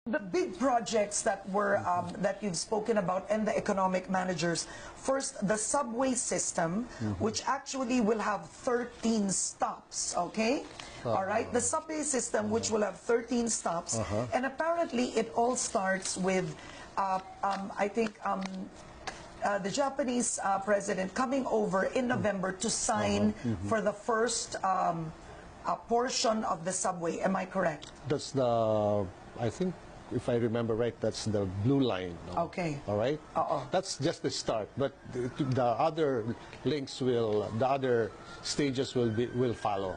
The big projects that were that you've spoken about and the economic managers. First, the subway system, which actually will have 13 stops. Okay, all right. The subway system, which will have 13 stops, and apparently it all starts with, I think. The Japanese president coming over in November to sign for the first portion of the subway. Am I correct? That's the, I think, if I remember right, that's the blue line. No? Okay. All right? That's just the start, but the other links will, the other stages will follow.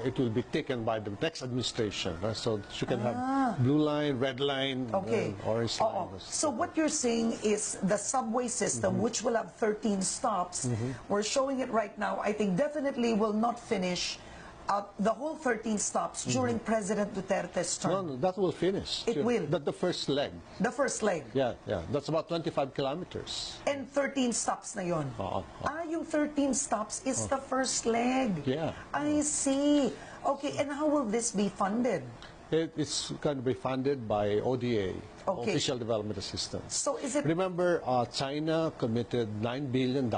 It will be taken by the next administration. So you can have blue line, red line, orange line. So what you're saying is the subway system, which will have 13 stops, we're showing it right now, I think definitely will not finish the whole 13 stops during President Duterte's term. No, that will finish. It will. The first leg. The first leg. Yeah. That's about 25 kilometers. And 13 stops na yun. Yung 13 stops is the first leg. Yeah. I see. Okay, and how will this be funded? It's going to be funded by ODA, Official Development Assistance. So is it... Remember, China committed $9 billion,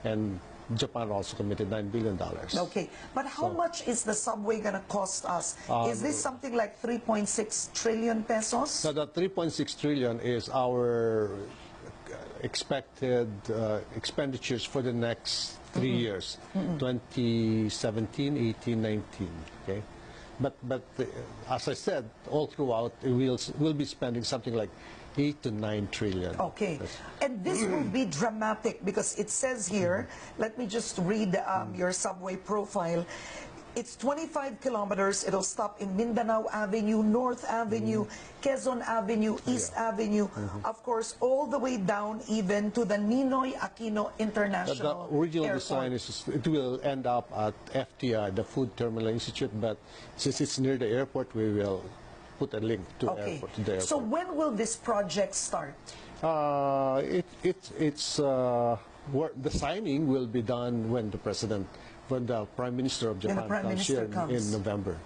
and Japan also committed $9 billion. Okay, but how much is the subway going to cost us? Is this something like 3.6 trillion pesos? So the 3.6 trillion is our expected expenditures for the next 3 years, 2017, 18, 19. Okay, but as I said, all throughout we'll be spending something like 8 to 9 trillion. Okay, and this will be dramatic because it says here, let me just read your subway profile. It's 25 kilometers. It'll stop in Mindanao Avenue, North Avenue, Quezon Avenue, East Avenue, of course, all the way down even to the Ninoy Aquino International The original Airport. design is it will end up at FTI, the Food Terminal Institute, but since it's near the airport, we will put a link to, the airport. So when will this project start? The signing will be done when the Prime Minister of Japan comes here in November.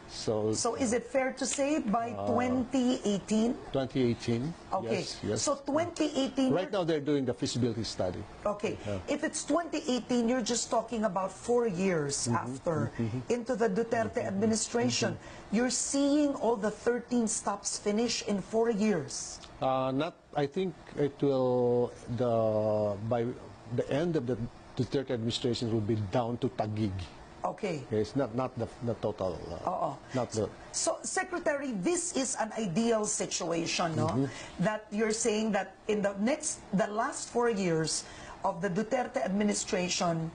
So is it fair to say by 2018? 2018. Okay. Yes. So 2018. Right now they're doing the feasibility study. Okay. If it's 2018, you're just talking about 4 years after into the Duterte administration. You're seeing all the 13 stops finish in 4 years. I think it will by the end of the Duterte administration will be down to Taguig. Okay. It's not the total. So, Secretary, this is an ideal situation, no? That you're saying that in the last 4 years of the Duterte administration,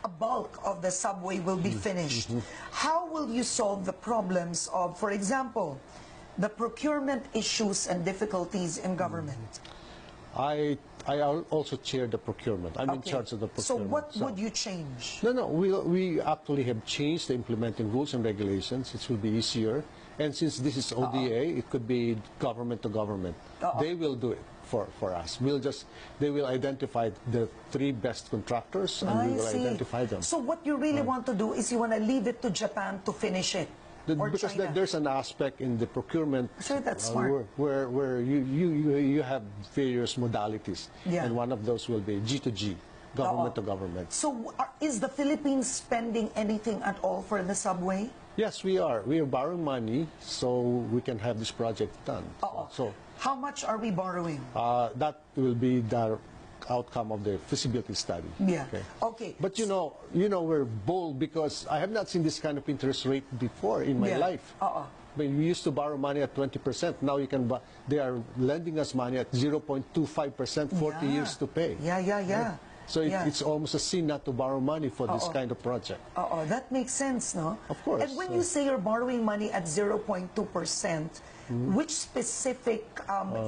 a bulk of the subway will be finished. How will you solve the problems of, for example, the procurement issues and difficulties in government? I also chair the procurement. I'm in charge of the procurement. So what would you change? No. We actually have changed the implementing rules and regulations. It will be easier. And since this is ODA, it could be government to government. They will do it for us. They will identify the 3 best contractors, and we will identify them. So what you really want to do is you want to leave it to Japan to finish it. Because there's an aspect in the procurement where you have various modalities, and one of those will be G2G, government to government. So is the Philippines spending anything at all for the subway? Yes, we are. We are borrowing money so we can have this project done. So how much are we borrowing? That will be the outcome of the feasibility study. Okay. But you know, we're bold because I have not seen this kind of interest rate before in my life. I mean, we used to borrow money at 20%. Now they are lending us money at 0.25%, 40 years to pay. So it's almost a sin not to borrow money for this kind of project. That makes sense, no? Of course. And when you say you're borrowing money at 0.2%, which specific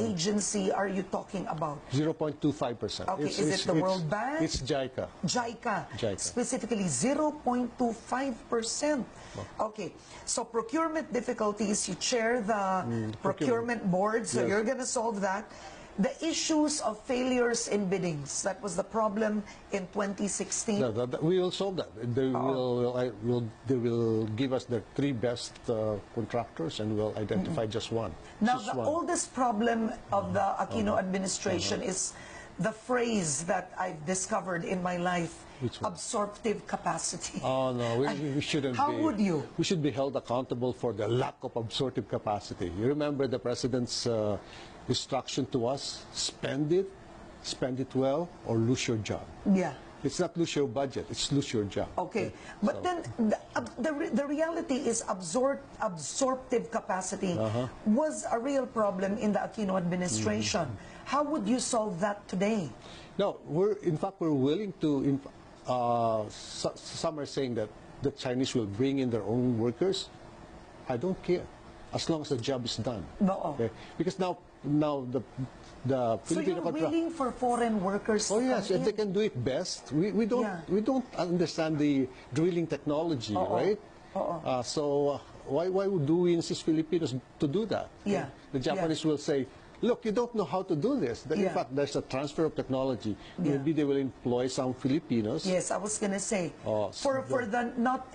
agency are you talking about? 0.25%. Okay, is it the World Bank? It's JICA. JICA. Specifically 0.25%. Okay, so procurement difficulties, you chair the procurement board, so you're going to solve that. the issues of failures in biddings, that was the problem in 2016. No, we will solve that. They will give us the 3 best contractors, and we'll identify just one. Now, Just the one. oldest problem of the Aquino administration is the phrase that I've discovered in my life, Which one? absorptive capacity. Oh no, we shouldn't. How would you? We should be held accountable for the lack of absorptive capacity. You remember the president's instruction to us: spend it well, or lose your job. Yeah. It's not lose your budget; it's lose your job. Okay, but then the reality is absorptive capacity was a real problem in the Aquino administration. How would you solve that today? No, we're willing to. Some are saying that the Chinese will bring in their own workers. I don't care, as long as the job is done. No. Okay? Because now the So Filipino you're willing for foreign workers Oh to yes, come if in? they can do it best. We don't understand the drilling technology, right? So why do we insist Filipinos to do that? Yeah. The Japanese will say, look, you don't know how to do this. In Yeah. fact, there's a transfer of technology. Yeah. Maybe they will employ some Filipinos. Yes, I was going to say, Oh, for the not